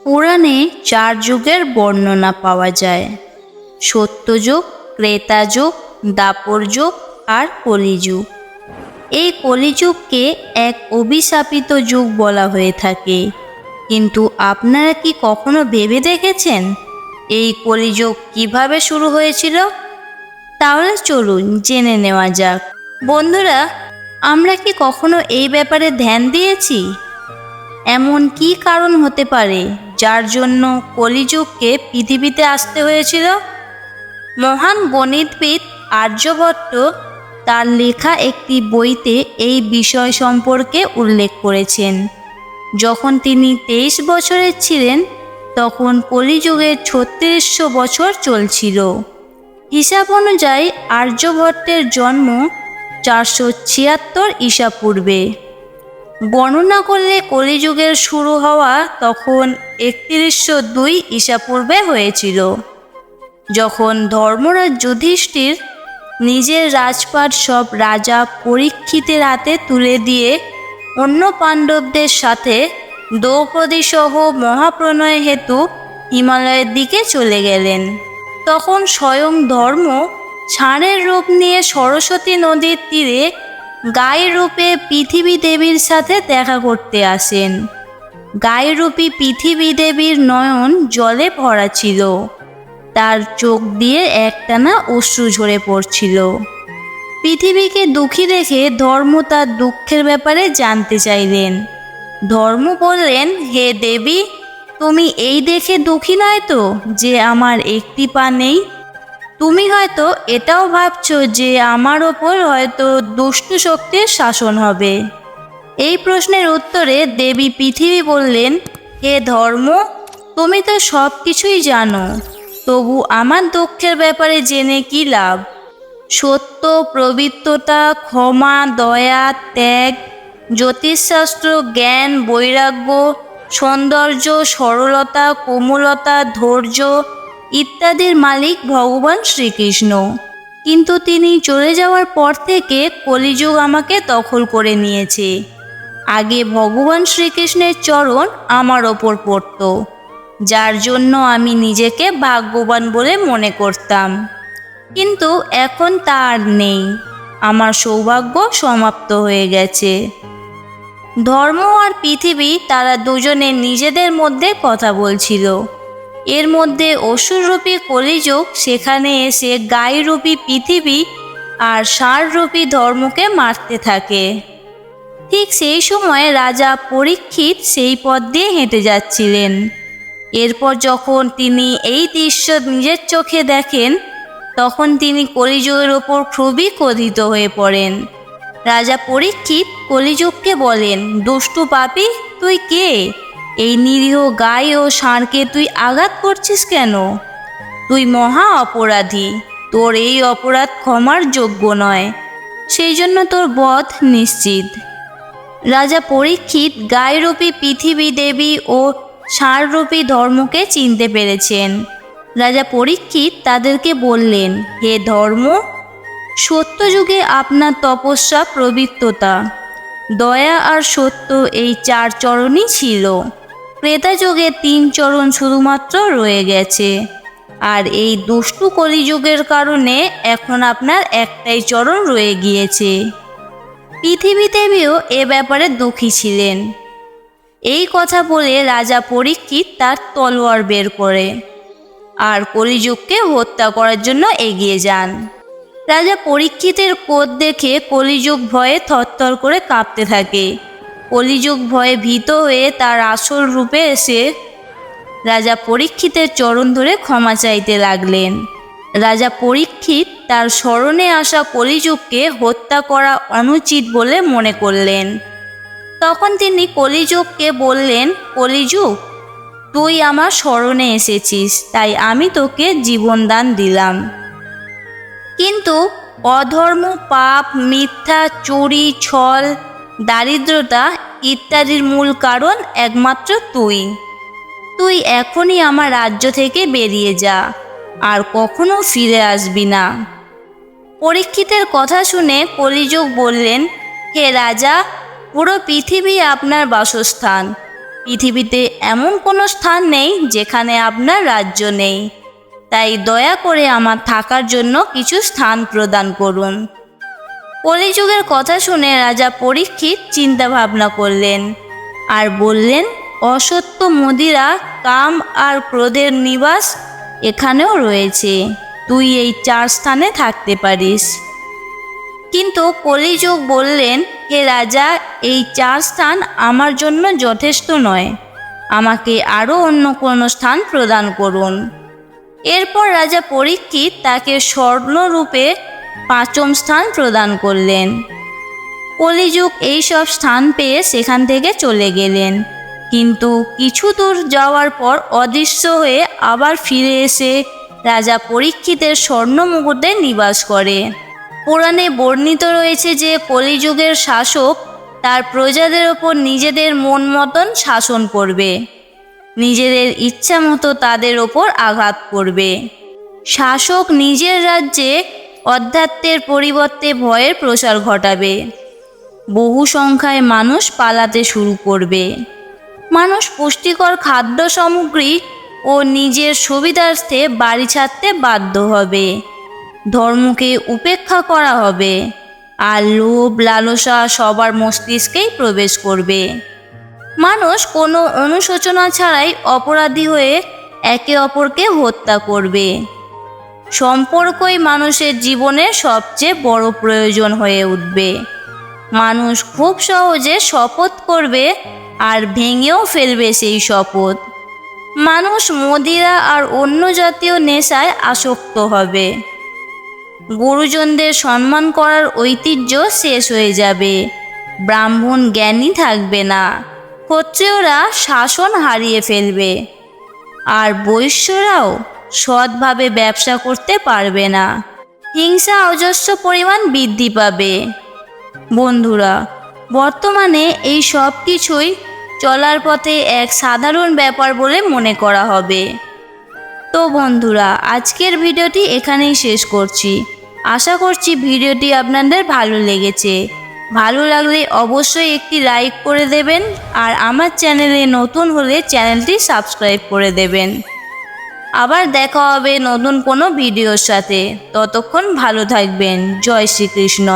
পুরাণে 4 যুগের বর্ণনা পাওয়া যায়: সত্যযুগ, ত্রেতাযুগ, দাপর যুগ আর কলিযুগ। এই কলিযুগকে এক অভিশাপিত যুগ বলা হয়ে থাকে। কিন্তু আপনারা কি কখনো ভেবে দেখেছেন এই কলিযুগ কিভাবে শুরু হয়েছিল? তাহলে চলুন জেনে নেওয়া যাক। বন্ধুরা, আমরা কি কখনো এই ব্যাপারে ধ্যান দিয়েছি? এমন কি কারণ হতে পারে যার জন্য কলিযুগকে পৃথিবীতে আসতে হয়েছিল? মহান গণিতবিদ আর্যভট্ট তার লেখা একটি বইতে এই বিষয় সম্পর্কে উল্লেখ করেছেন। যখন তিনি 23 বছরের ছিলেন, তখন কলিযুগের 3600 বছর চলছিল। হিসাব অনুযায়ী আর্যভট্টের জন্ম 476 ঈসাপূর্বে। গণনা করলে কলিযুগের শুরু হওয়া তখন 3102 ঈসাপূর্বে হয়েছিল, যখন ধর্মরাজ যুধিষ্ঠির নিজের রাজপাট সব রাজা পরীক্ষিতের হাতে তুলে দিয়ে অন্য পাণ্ডবদের সাথে দ্রৌপদী সহ মহাপ্রণয় হেতু হিমালয়ের দিকে চলে গেলেন। তখন স্বয়ং ধর্ম ষাঁড়ের রূপ নিয়ে সরস্বতী নদীর তীরে গাই রূপে পৃথিবী দেবীর সাথে দেখা করতে আসেন। গাই রূপী পৃথিবী দেবীর নয়ন জলে ভরা ছিল, তার চোখ দিয়ে একটানা অশ্রু ঝরে পড়ছিল। পৃথিবীকে দুঃখী দেখে ধর্ম তার দুঃখের ব্যাপারে জানতে চাইলেন। ধর্ম বললেন, হে দেবী, তুমি এই দেখে দুঃখী নয় তো যে আমার একটি পা নেই? তুমি হয়তো এটাও ভাবছো যে আমার ওপর হয়তো দুষ্ট শক্তির শাসন হবে। এই প্রশ্নের উত্তরে দেবী পৃথিবী বললেন, হে ধর্ম, তুমি তো সব কিছুই জানো, তবু আমার দুঃখের ব্যাপারে জেনে কি লাভ? সত্য, পবিত্রতা, ক্ষমা, দয়া, ত্যাগ, জ্যোতিষশাস্ত্র, জ্ঞান, বৈরাগ্য, সৌন্দর্য, সরলতা, কোমলতা, ধৈর্য ইত্যাদির মালিক ভগবান শ্রীকৃষ্ণ। কিন্তু তিনি চলে যাওয়ার পর থেকে কলিযুগ আমাকে দখল করে নিয়েছে। আগে ভগবান শ্রীকৃষ্ণের চরণ আমার ওপর পড়ত, যার জন্য আমি নিজেকে ভাগ্যবান বলে মনে করতাম। কিন্তু এখন তা আর নেই। আমার সৌভাগ্য সমাপ্ত হয়ে গেছে। ধর্ম আর পৃথিবী, তারা দুজনে নিজেদের মধ্যে কথা বলছিল। এর মধ্যে অসুররূপী কলিযুগ সেখানে এসে গাইরূপী পৃথিবী আর ষাঁড়রূপী ধর্মকে মারতে থাকে। ঠিক সেই সময় রাজা পরীক্ষিত সেই পথ দিয়ে হেঁটে যাচ্ছিলেন। এরপর যখন তিনি এই দৃশ্য নিজের চোখে দেখেন, তখন তিনি কলিযুগের ওপর খুবই ক্রোধিত হয়ে পড়েন। রাজা পরীক্ষিত কলিযুগকে বলেন, দুষ্টু পাপী, তুই কে? এই নিরীহ গাই ও ষাঁড়কে তুই আঘাত করছিস কেন? তুই মহা অপরাধী। তোর এই অপরাধ ক্ষমার যোগ্য নয়, সেই জন্য তোর বধ নিশ্চিত। রাজা পরীক্ষিত গাইরূপী পৃথিবী দেবী ও ষাঁড়রূপী ধর্মকে চিনতে পেরেছেন। রাজা পরীক্ষিত তাদেরকে বললেন, হে ধর্ম, সত্যযুগে আপনার তপস্যা, পবিত্রতা, দয়া আর সত্য এই 4 চরণই ছিল। ত্রেতাযুগে 3 চরণ শুধুমাত্র রয়ে গেছে। আর এই দুষ্টু কলিযুগের কারণে এখন আপনার একটাই চরণ রয়ে গিয়েছে। পৃথিবী দেবীও এ ব্যাপারে দুঃখী ছিলেন। এই কথা বলে রাজা পরীক্ষিত তার তলোয়ার বের করে আর কলিযুগকে হত্যা করার জন্য এগিয়ে যান। রাজা পরীক্ষিতের ক্রোধ দেখে কলিযুগ ভয়ে থরথর করে কাঁপতে থাকে। কলিযুগ ভয়ে ভীত হয়ে তার আসল রূপে এসে রাজা পরীক্ষিতের চরণ ধরে ক্ষমা চাইতে লাগলেন। রাজা পরীক্ষিত তার স্মরণে আসা কলিযুগকে হত্যা করা অনুচিত বলে মনে করলেন। তখন তিনি কলিযুগকে বললেন, কলিযুগ, তুই আমার স্মরণে এসেছিস, তাই আমি তোকে জীবনদান দিলাম। কিন্তু অধর্ম, পাপ, মিথ্যা, চুরি, ছল, দারিদ্রতা ইত্যাদির মূল কারণ একমাত্র তুই। তুই এখনই আমার রাজ্য থেকে বেরিয়ে যা, আর কখনো ফিরে আসবি না। পরীক্ষিতের কথা শুনে কলিযুগ বললেন, হে রাজা, পুরো পৃথিবী আপনার বাসস্থান। পৃথিবীতে এমন কোনো স্থান নেই যেখানে আপনার রাজ্য নেই, তাই দয়া করে আমার থাকার জন্য কিছু স্থান প্রদান করুন। কলিযুগের কথা শুনে রাজা পরীক্ষিত চিন্তা ভাবনা করলেন আর বললেন, অসত্য মদিরা, কাম আর ক্রোধের নিবাস এখানেও রয়েছে। তুই এই 4 স্থানে থাকতে পারিস। কিন্তু কলিযুগ বললেন, হে রাজা, এই 4 স্থান আমার জন্য যথেষ্ট নয়, আমাকে আরও অন্য কোনো স্থান প্রদান করুন। এরপর রাজা পরীক্ষিত তাকে স্বর্ণরূপে 5ম স্থান প্রদান করলেন। কলিযুগ এই সব স্থান পেয়ে সেখান থেকে চলে গেলেন, কিন্তু কিছু দূর যাওয়ার পর অদৃশ্য হয়ে আবার ফিরে এসে রাজা পরীক্ষিতের স্বর্ণ মুকুটে নিবাস করে। পুরাণে বর্ণিত রয়েছে যে কলিযুগের শাসক তার প্রজাদের ওপর নিজেদের মন মতন শাসন করবে, নিজেদের ইচ্ছা মতো তাদের ওপর আঘাত করবে। শাসক নিজের রাজ্যে অধ্যাত্মের পরিবর্তে ভয়ের প্রসার ঘটাবে। বহু সংখ্যায় মানুষ পালাতে শুরু করবে। মানুষ পুষ্টিকর খাদ্য সামগ্রী ও নিজের সুবিধার্থে বাড়ি ছাড়তে বাধ্য হবে। ধর্মকে উপেক্ষা করা হবে, আর লোভ লালসা সবার মস্তিষ্কেই প্রবেশ করবে। মানুষ কোনো অনুশোচনা ছাড়াই অপরাধী হয়ে একে অপরকে হত্যা করবে। সম্পর্কই মানুষের জীবনের সবচেয়ে বড় প্রয়োজন হয়ে উঠবে। মানুষ খুব সহজে শপথ করবে আর ভেঙেও ফেলবে সেই শপথ। মানুষ মদিরা আর অন্য জাতীয় নেশায় আসক্ত হবে। গুরুজনদের সম্মান করার ঐতিহ্য শেষ হয়ে যাবে। ব্রাহ্মণ জ্ঞানী থাকবে না। ক্ষত্রিয়রা শাসন হারিয়ে ফেলবে, আর বৈশ্যরাও সৎভাবে ব্যবসা করতে পারবে না। হিংসা অজস্র পরিমাণ বৃদ্ধি পাবে। বন্ধুরা, বর্তমানে এই সব কিছুই চলার পথে এক সাধারণ ব্যাপার বলে মনে করা হবে। তো বন্ধুরা, আজকের ভিডিওটি এখানেই শেষ করছি। আশা করছি ভিডিওটি আপনাদের ভালো লেগেছে। ভালো লাগলে অবশ্যই একটি লাইক করে দেবেন, আর আমার চ্যানেলে নতুন হলে চ্যানেলটি সাবস্ক্রাইব করে দেবেন। আবার দেখা হবে নতুন কোনো ভিডিওর সাথে। ততক্ষণ ভালো থাকবেন। জয় শ্রীকৃষ্ণ।